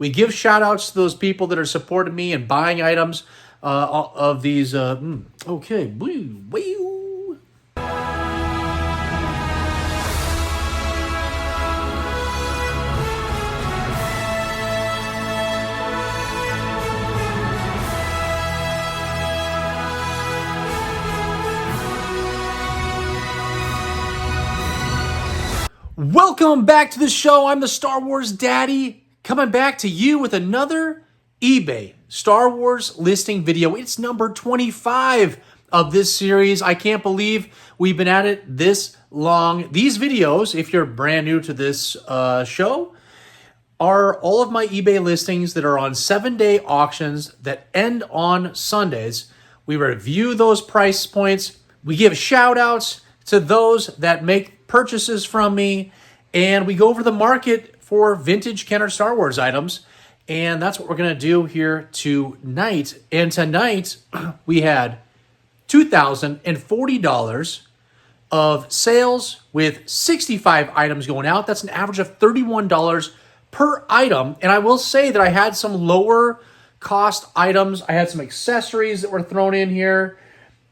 We give shout outs to those people that are supporting me and buying items of these. Okay. Woo, woo. Welcome back to the show. I'm the Star Wars Daddy, coming back to you with another eBay Star Wars listing video. It's number 25 of this series. I can't believe we've been at it this long. These videos, if you're brand new to this show, are all of my eBay listings that are on 7-day auctions that end on Sundays. We review those price points. We give shout outs to those that make purchases from me, and we go over the market for vintage Kenner Star Wars items, and that's what we're going to do here tonight. And tonight, we had $2,040 of sales with 65 items going out. That's an average of $31 per item, and I will say that I had some lower cost items. I had some accessories that were thrown in here,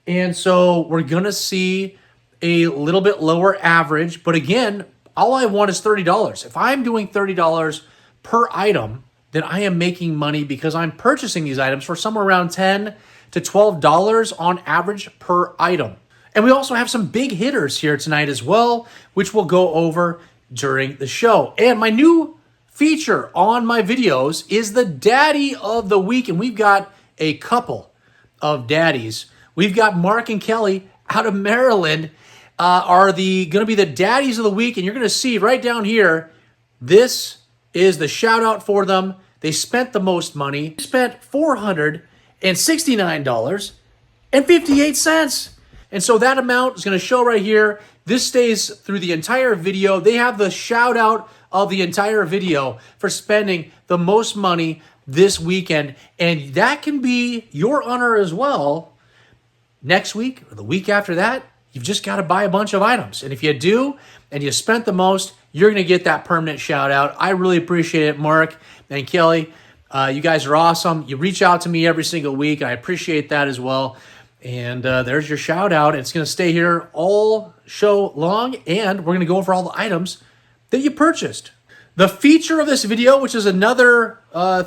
and so we're going to see a little bit lower average, but again, all I want is $30. If I'm doing $30 per item, then I am making money because I'm purchasing these items for somewhere around $10 to $12 on average per item. And we also have some big hitters here tonight as well, which we'll go over during the show. And my new feature on my videos is the Daddy of the Week, and we've got a couple of daddies. We've got Mark and Kelly out of Maryland, are going to be the daddies of the week, and you're going to see right down here, this is the shout out for them. They spent the most money. They spent $469.58. And so that amount is going to show right here. This stays through the entire video. They have the shout out of the entire video for spending the most money this weekend, and that can be your honor as well next week or the week after that. You've just got to buy a bunch of items. And if you do, and you spent the most, you're going to get that permanent shout out. I really appreciate it, Mark and Kelly. You guys are awesome. You reach out to me every single week. I appreciate that as well. And there's your shout out. It's going to stay here all show long. And we're going to go over all the items that you purchased. The feature of this video, which is another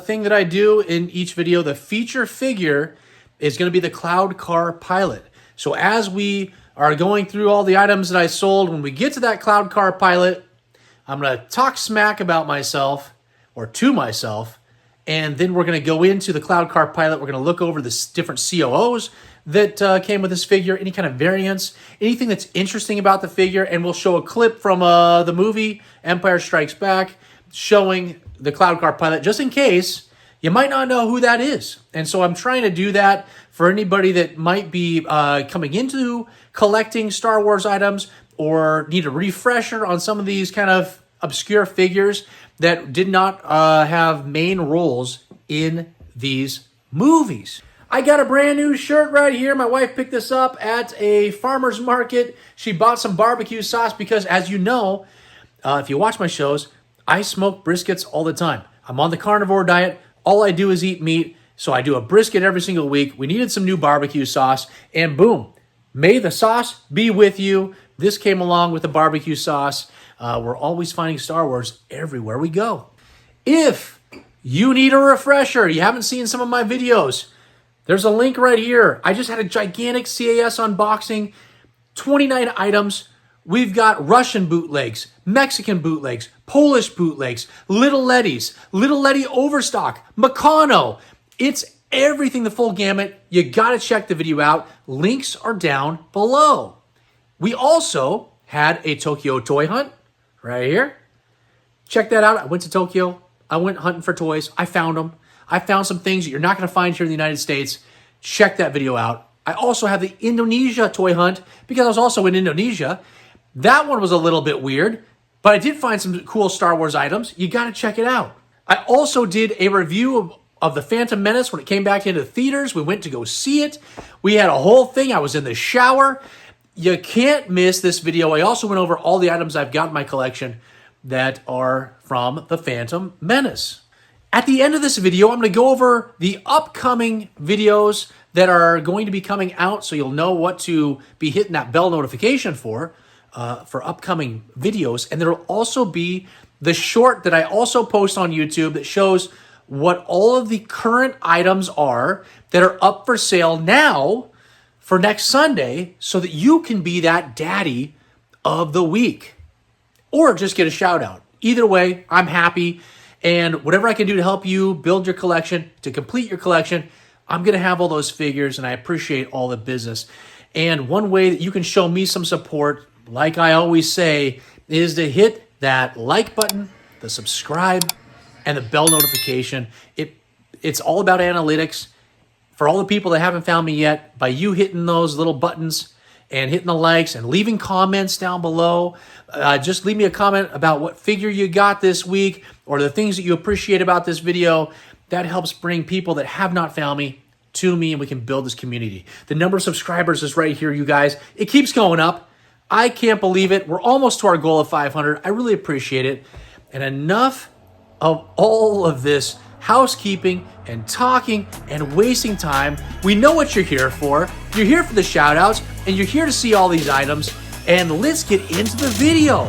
thing that I do in each video, the feature figure is going to be the Cloud Car Pilot. So as we are going through all the items that I sold, when we get to that Cloud Car Pilot, I'm going to talk smack about myself, or to myself, and then we're going to go into the Cloud Car Pilot. We're going to look over the different COOs that came with this figure, any kind of variants, anything that's interesting about the figure, and we'll show a clip from the movie Empire Strikes Back showing the Cloud Car Pilot, just in case you might not know who that is. And so I'm trying to do that for anybody that might be coming into collecting Star Wars items or need a refresher on some of these kind of obscure figures that did not have main roles in these movies. I got a brand new shirt right here. My wife picked this up at a farmer's market. She bought some barbecue sauce because, as you know, if you watch my shows, I smoke briskets all the time. I'm on the carnivore diet. All I do is eat meat. So I do a brisket every single week. We needed some new barbecue sauce, and boom, may the sauce be with you. This came along with the barbecue sauce. We're always finding Star Wars everywhere we go. If you need a refresher, you haven't seen some of my videos, there's a link right here. I just had a gigantic CAS unboxing, 29 items. We've got Russian bootlegs, Mexican bootlegs, Polish bootlegs, Little Letty Overstock, Meccano. It's everything, the full gamut. You got to check the video out. Links are down below. We also had a Tokyo Toy Hunt right here. Check that out. I went to Tokyo. I went hunting for toys. I found them. I found some things that you're not going to find here in the United States. Check that video out. I also have the Indonesia Toy Hunt because I was also in Indonesia. That one was a little bit weird, but I did find some cool Star Wars items. You got to check it out. I also did a review of the Phantom Menace when it came back into the theaters. We went to go see it. We had a whole thing. I was in the shower. You can't miss this video. I also went over all the items I've got in my collection that are from the Phantom Menace. At the end of this video, I'm going to go over the upcoming videos that are going to be coming out, so you'll know what to be hitting that bell notification for upcoming videos. And there'll also be the short that I also post on YouTube that shows what all of the current items are that are up for sale now for next Sunday, so that you can be that daddy of the week or just get a shout out. Either way, I'm happy. And whatever I can do to help you build your collection, to complete your collection, I'm going to have all those figures, and I appreciate all the business. And one way that you can show me some support, like I always say, is to hit that like button, the subscribe, and the bell notification. It's all about analytics. For all the people that haven't found me yet, by you hitting those little buttons and hitting the likes and leaving comments down below, just leave me a comment about what figure you got this week or the things that you appreciate about this video. That helps bring people that have not found me to me, and we can build this community. The number of subscribers is right here, you guys. It keeps going up. I can't believe it. We're almost to our goal of 500. I really appreciate it. And enough of all of this housekeeping and talking and wasting time. We know what you're here for. You're here for the shout outs, and you're here to see all these items. And let's get into the video.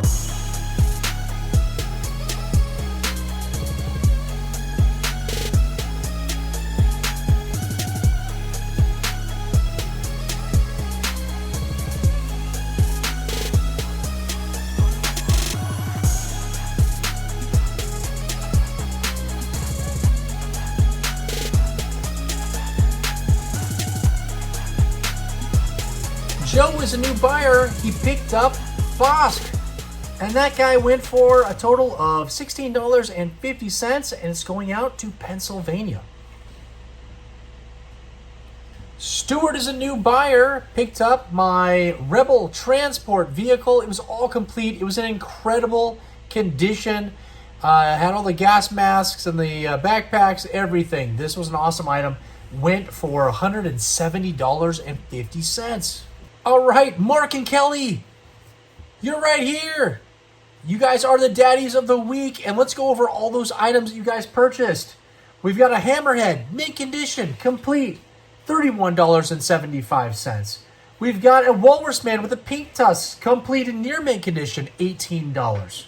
Joe is a new buyer. He picked up Bosk, and that guy went for a total of $16.50, and it's going out to Pennsylvania. Stuart is a new buyer. Picked up my Rebel transport vehicle. It was all complete. It was in incredible condition. Had all the gas masks and the backpacks, everything. This was an awesome item. Went for $170.50. All right, Mark and Kelly, you're right here. You guys are the daddies of the week, and let's go over all those items that you guys purchased. We've got a Hammerhead, mint condition, complete, $31.75. We've got a Walrus Man with a pink tusk, complete and near mint condition, $18.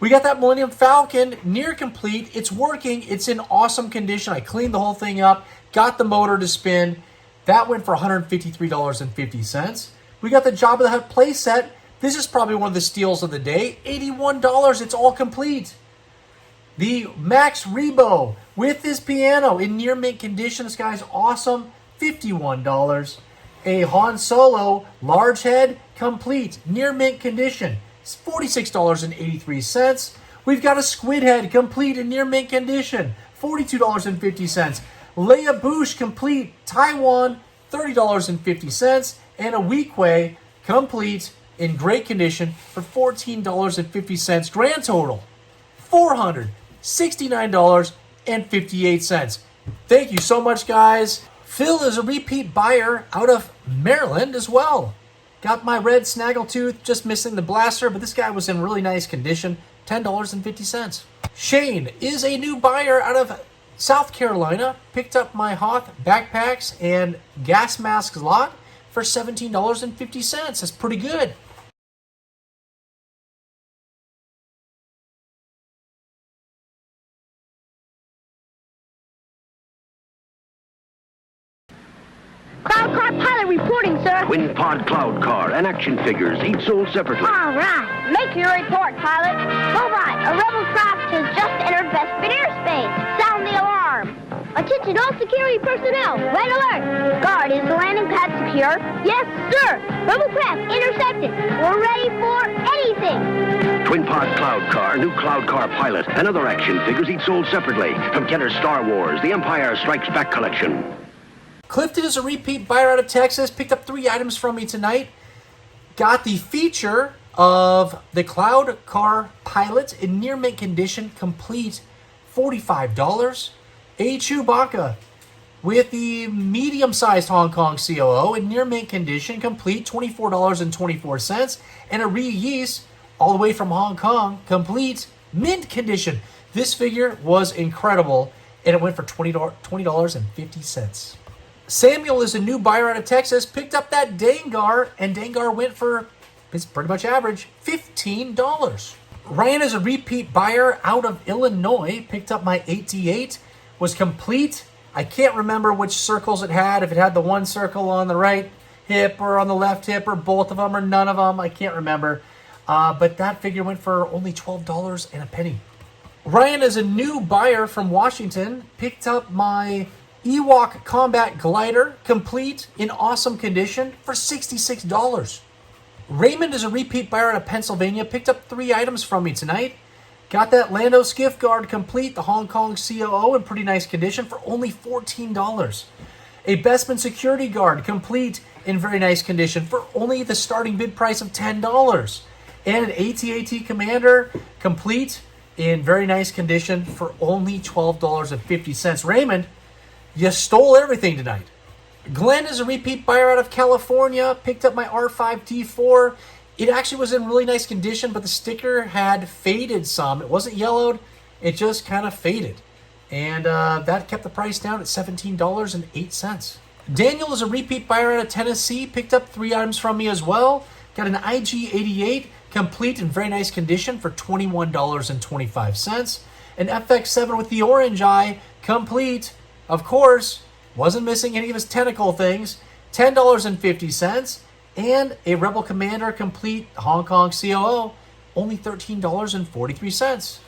We got that Millennium Falcon, near complete. It's working. It's in awesome condition. I cleaned the whole thing up, got the motor to spin. That went for $153.50. We got the Jabba the Hutt playset. This is probably one of the steals of the day. $81. It's all complete. The Max Rebo with his piano in near mint condition. This guy's awesome. $51. A Han Solo large head, complete, near mint condition. It's $46.83. We've got a Squid Head, complete in near mint condition. $42.50. Leia Bouche, complete, Taiwan, $30.50. And a Weequay, complete, in great condition for $14.50. Grand total, $469.58. Thank you so much, guys. Phil is a repeat buyer out of Maryland as well. Got my red Snaggletooth, just missing the blaster, but this guy was in really nice condition, $10.50. Shane is a new buyer out of South Carolina. Picked up my Hoth backpacks and gas masks lot for $17.50. That's pretty good. Cloud Car Pilot reporting, sir. Twin Pod Cloud Car and action figures, each sold separately. All right. Make your report, Pilot. All right. A rebel craft has just entered Bespin airspace. Sound the alarm. Attention all security personnel. Red alert. Guard, is the landing pad secure? Yes, sir. Rebel craft intercepted. We're ready for anything. Twin Pod Cloud Car, new Cloud Car Pilot, and other action figures, each sold separately. From Kenner's Star Wars, The Empire Strikes Back collection. Clifton is a repeat buyer out of Texas. Picked up 3 items from me tonight. Got the feature of the Cloud Car Pilot in near mint condition, complete, $45. A Chewbacca with the medium-sized Hong Kong COO in near mint condition, complete, $24.24. And a Ree Yeast all the way from Hong Kong, complete, mint condition, This figure was incredible, and it went for $20.50. Samuel is a new buyer out of Texas, picked up that Dengar, and Dengar went for, it's pretty much average, $15. Ryan is a repeat buyer out of Illinois, picked up my 88, was complete. I can't remember which circles it had, if it had the one circle on the right hip or on the left hip or both of them or none of them. I can't remember. But that figure went for only $12 and a penny. Ryan is a new buyer from Washington, picked up my Ewok Combat Glider, complete, in awesome condition, for $66. Raymond is a repeat buyer out of Pennsylvania, picked up 3 items from me tonight. Got that Lando Skiff Guard complete, the Hong Kong COO, in pretty nice condition for only $14. A Bestman Security Guard complete in very nice condition for only the starting bid price of $10. And an AT-AT Commander complete in very nice condition for only $12.50. Raymond, you stole everything tonight. Glenn is a repeat buyer out of California, picked up my R5D4. It actually was in really nice condition, but the sticker had faded some. It wasn't yellowed, it just kind of faded. And that kept the price down at $17.08. Daniel is a repeat buyer out of Tennessee, picked up 3 items from me as well. Got an IG-88 complete in very nice condition for $21.25. An FX7 with the orange eye complete, of course, wasn't missing any of his tentacle things, $10.50. And a Rebel Commander complete Hong Kong COO, only $13.43.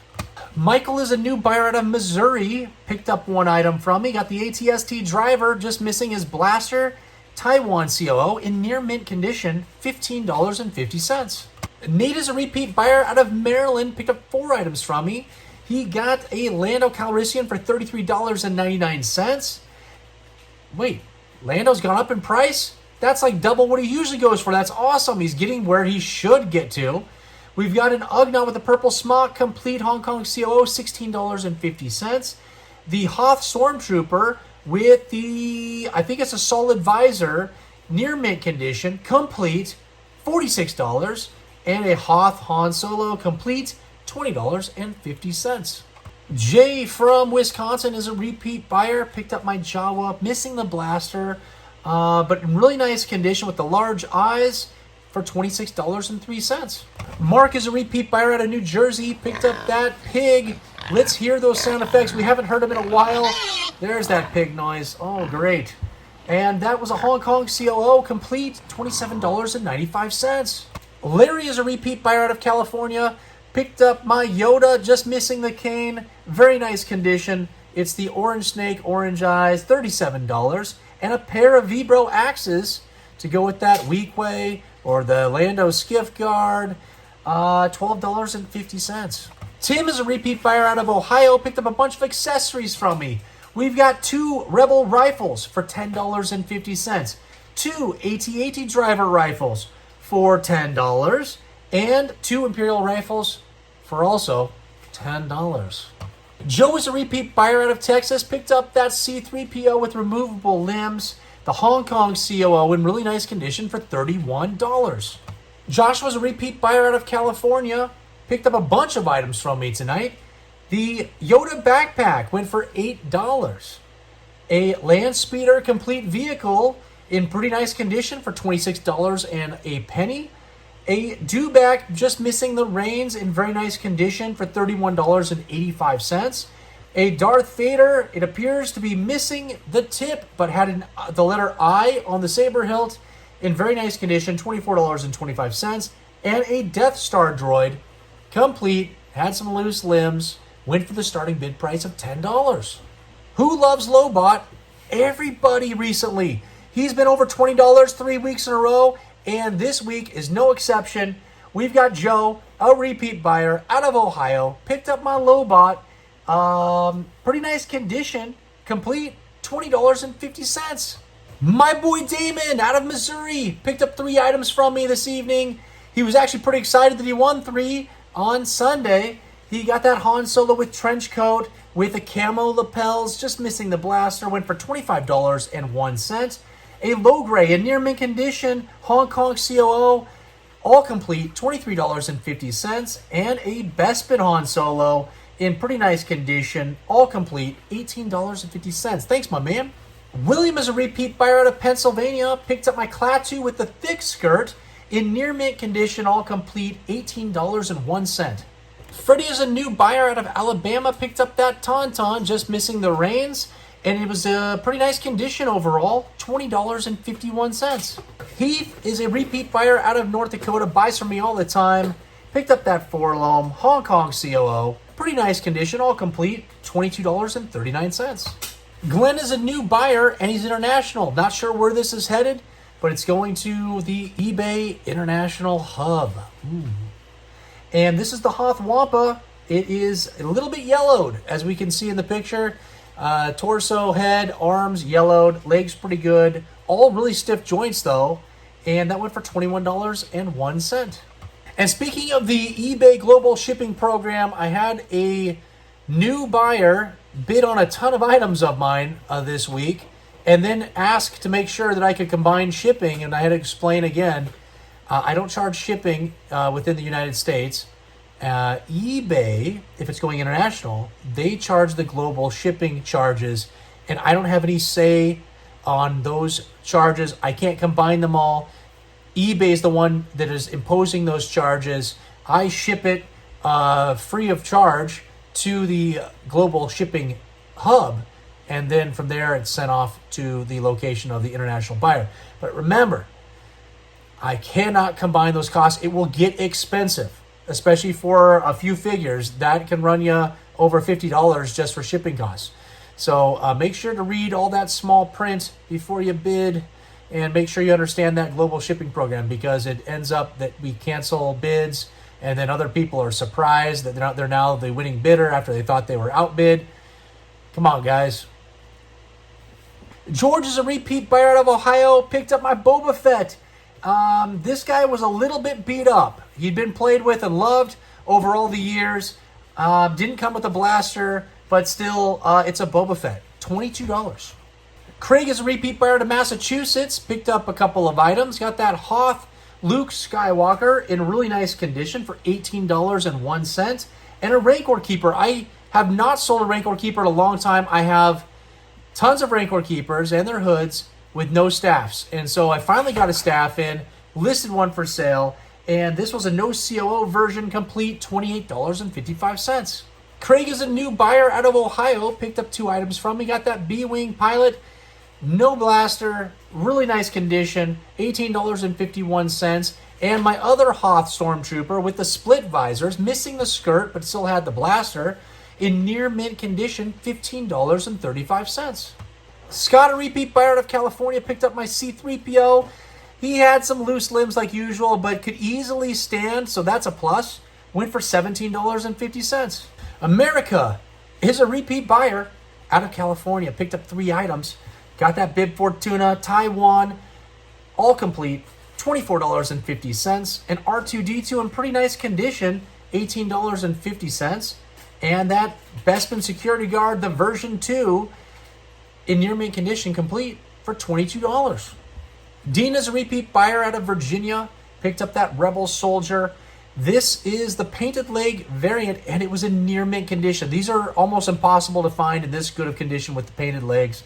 Michael is a new buyer out of Missouri, picked up 1 item from me. Got the ATST driver, just missing his blaster, Taiwan COO, in near mint condition, $15.50. Nate is a repeat buyer out of Maryland, picked up 4 items from me. He got a Lando Calrissian for $33.99. Wait, Lando's gone up in price? That's like double what he usually goes for. That's awesome. He's getting where he should get to. We've got an Ugnaught with a purple smock, complete Hong Kong COO, $16.50. The Hoth Stormtrooper with the, I think it's a solid visor, near mint condition, complete, $46. And a Hoth Han Solo, complete, $20.50. Jay from Wisconsin is a repeat buyer, picked up my Jawa, missing the blaster, but in really nice condition with the large eyes for $26.03. Mark is a repeat buyer out of New Jersey, picked up that pig. Let's hear those sound effects. We haven't heard them in a while. There's that pig noise. Oh, great. And that was a Hong Kong COO, complete, $27.95. Larry is a repeat buyer out of California, picked up my Yoda, just missing the cane. Very nice condition. It's the Orange Snake, Orange Eyes, $37. And a pair of Vibro axes to go with that Weequay or the Lando Skiff Guard, $12.50. Tim is a repeat buyer out of Ohio, picked up a bunch of accessories from me. We've got 2 Rebel rifles for $10.50, 2 AT-AT driver rifles for $10, and 2 Imperial rifles for also $10. Joe is a repeat buyer out of Texas, picked up that C-3PO with removable limbs, the Hong Kong COO in really nice condition for $31. Josh was a repeat buyer out of California, picked up a bunch of items from me tonight. The Yoda backpack went for $8. A Land Speeder complete vehicle in pretty nice condition for $26 and a penny. A Dewback just missing the reins in very nice condition for $31.85. A Darth Vader, it appears to be missing the tip, but had the letter I on the saber hilt in very nice condition, $24.25. And a Death Star droid, complete, had some loose limbs, went for the starting bid price of $10. Who loves Lobot? Everybody recently. He's been over $20 3 weeks in a row, and this week is no exception. We've got Joe, a repeat buyer out of Ohio, picked up my Lobot, pretty nice condition, complete, $20.50. My boy Damon out of Missouri picked up 3 items from me this evening. He was actually pretty excited that he won 3 on Sunday. He got that Han Solo with trench coat with the camo lapels, just missing the blaster, went for $25.01. A low gray, a near mint condition, Hong Kong COO, all complete, $23.50. And a Bespin Han Solo in pretty nice condition, all complete, $18.50. Thanks, my man. William is a repeat buyer out of Pennsylvania. Picked up my Klaatu with the thick skirt in near mint condition, all complete, $18.01. Freddie is a new buyer out of Alabama. Picked up that Tauntaun, just missing the reins, and it was a pretty nice condition overall, $20.51. Heath is a repeat buyer out of North Dakota, buys from me all the time. Picked up that Forlom Hong Kong COO, pretty nice condition, all complete, $22.39. Glenn is a new buyer, and he's international. Not sure where this is headed, but it's going to the eBay International Hub. Ooh. And this is the Hoth Wampa. It is a little bit yellowed, as we can see in the picture. Torso, head, arms yellowed, legs pretty good. All really stiff joints, though. And that went for $21.01. And speaking of the eBay Global Shipping Program, I had a new buyer bid on a ton of items of mine this week, and then asked to make sure that I could combine shipping, and I had to explain again, I don't charge shipping within the United States. eBay, if it's going international, they charge the global shipping charges, and I don't have any say on those charges. I can't combine them all. eBay is the one that is imposing those charges. I ship it free of charge to the global shipping hub, and then from there it's sent off to the location of the international buyer. But remember, I cannot combine those costs. It will get expensive, especially for a few figures. That can run you over $50 just for shipping costs. So make sure to read all that small print before you bid, and make sure you understand that global shipping program, because it ends up that we cancel bids, and then other people are surprised that they're now the winning bidder after they thought they were outbid. Come on, guys. George is a repeat buyer out of Ohio. Picked up my Boba Fett. This guy was a little bit beat up. He'd been played with and loved over all the years. Didn't come with a blaster, but still, it's a Boba Fett. $22. Craig is a repeat buyer out of Massachusetts. Picked up a couple of items. Got that Hoth Luke Skywalker in really nice condition for $18.01. And a Rancor Keeper. I have not sold a Rancor Keeper in a long time. I have tons of Rancor Keepers and their hoods with no staffs. And so I finally got a staff in, listed one for sale, and this was a no COO version, complete, $28.55. Craig is a new buyer out of Ohio. Picked up two items from me. Got that B-Wing Pilot, no blaster, really nice condition, $18.51. And my other Hoth Stormtrooper with the split visors, missing the skirt, but still had the blaster, in near mint condition, $15.35. Scott, a repeat buyer out of California, picked up my C-3PO. He had some loose limbs like usual, but could easily stand, so that's a plus. Went for $17.50. America is a repeat buyer out of California. Picked up three items. Got that Bib Fortuna, Taiwan, all complete, $24.50. And R2-D2 in pretty nice condition, $18.50. And that Bespin Security Guard, the version 2, in near mint condition, complete, for $22. Dean is a repeat buyer out of Virginia. Picked up that Rebel Soldier. This is the painted leg variant, and it was in near mint condition. These are almost impossible to find in this good of condition with the painted legs.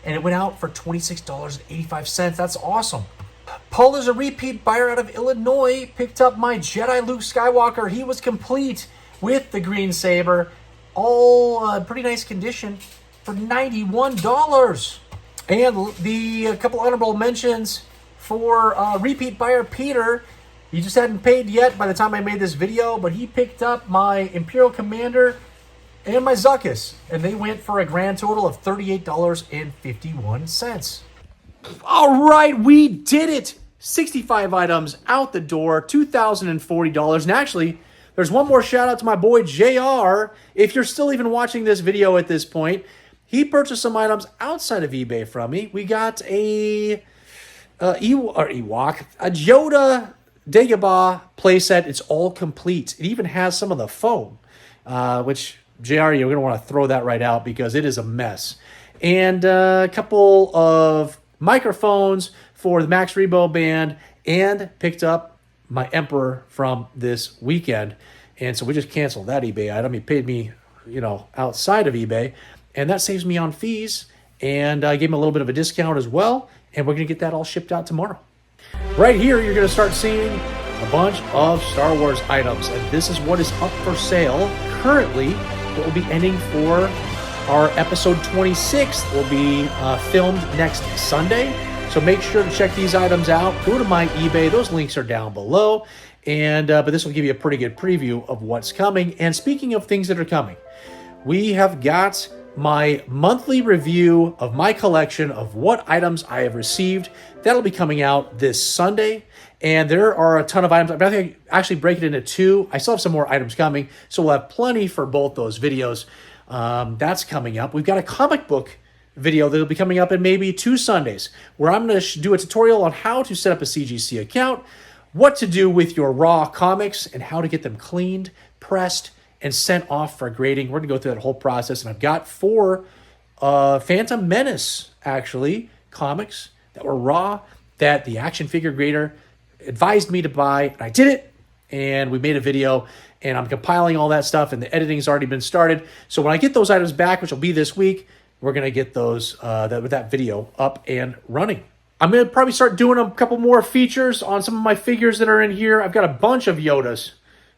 And it went out for $26.85. That's awesome. Paul is a repeat buyer out of Illinois. Picked up my Jedi Luke Skywalker. He was complete with the green saber. All pretty nice condition for $91. And a couple honorable mentions for repeat buyer Peter. He just hadn't paid yet by the time I made this video, but he picked up my Imperial Commander and my Zuckuss, and they went for a grand total of $38.51. All right, we did it. 65 items out the door, $2,040. And actually, there's one more shout out to my boy JR. If you're still even watching this video at this point, he purchased some items outside of eBay from me. We got a Ewok, a Yoda Dagobah playset. It's all complete. It even has some of the foam, which JR, you're going to want to throw that right out because it is a mess. And a couple of microphones for the Max Rebo band, and picked up my Emperor from this weekend. And so we just canceled that eBay item. He paid me outside of eBay, and that saves me on fees. And I gave him a little bit of a discount as well, and we're gonna get that all shipped out tomorrow. Right here, you're gonna start seeing a bunch of Star Wars items, and this is what is up for sale currently. It will be ending for our episode 26. Will be filmed next Sunday. So make sure to check these items out. Go to my eBay. Those links are down below. And but this will give you a pretty good preview of what's coming. And speaking of things that are coming, we have got my monthly review of my collection of what items I have received. That'll be coming out this Sunday. And there are a ton of items. I think I actually break it into two. I still have some more items coming, so we'll have plenty for both those videos. That's coming up. We've got a comic book video that'll be coming up in maybe 2 Sundays, where I'm going to do a tutorial on how to set up a CGC account, what to do with your raw comics, and how to get them cleaned, pressed, and sent off for grading. We're going to go through that whole process, and I've got 4 Phantom Menace, actually, comics that were raw that the action figure grader advised me to buy, and I did it, and we made a video, and I'm compiling all that stuff, and the editing's already been started. So when I get those items back, which will be this week, we're going to get those that video up and running. I'm going to probably start doing a couple more features on some of my figures that are in here. I've got a bunch of Yodas.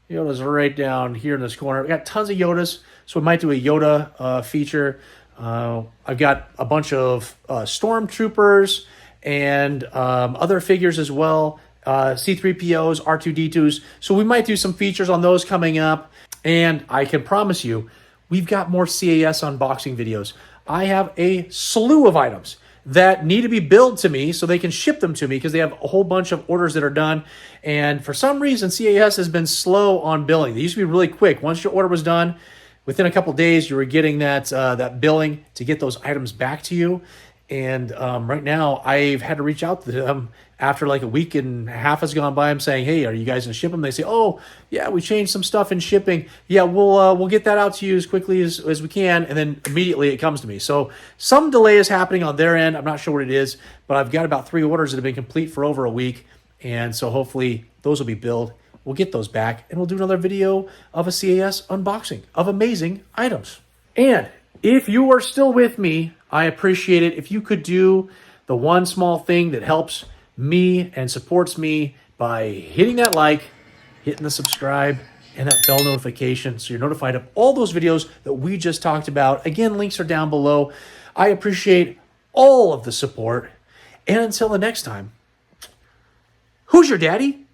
Yoda's right down here in this corner. I got tons of Yodas, so we might do a Yoda feature. I've got a bunch of Stormtroopers and other figures as well. C-3POs, R2-D2s. So we might do some features on those coming up. And I can promise you, we've got more CAS unboxing videos. I have a slew of items that need to be billed to me so they can ship them to me, because they have a whole bunch of orders that are done. And for some reason, CAS has been slow on billing. They used to be really quick. Once your order was done, within a couple of days, you were getting that billing to get those items back to you. And right now, I've had to reach out to them after like a week and a half has gone by. I'm saying, hey, are you guys going to ship them? They say, oh, yeah, we changed some stuff in shipping. Yeah, we'll get that out to you as quickly as we can. And then immediately it comes to me. So some delay is happening on their end. I'm not sure what it is, but I've got about 3 orders that have been complete for over a week. And so hopefully those will be billed. We'll get those back, and we'll do another video of a CAS unboxing of amazing items. And if you are still with me, I appreciate it if you could do the one small thing that helps me and supports me by hitting that like, hitting the subscribe, and that bell notification so you're notified of all those videos that we just talked about. Again, links are down below. I appreciate all of the support. And until the next time, who's your daddy?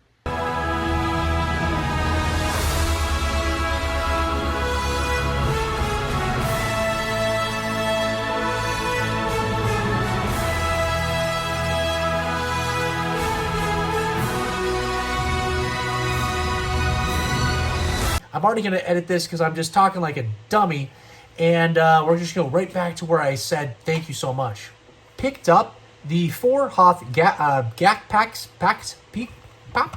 I'm already going to edit this because I'm just talking like a dummy. And we're just going to go right back to where I said thank you so much. Picked up the 4 Hoth Gak Packs, Pop.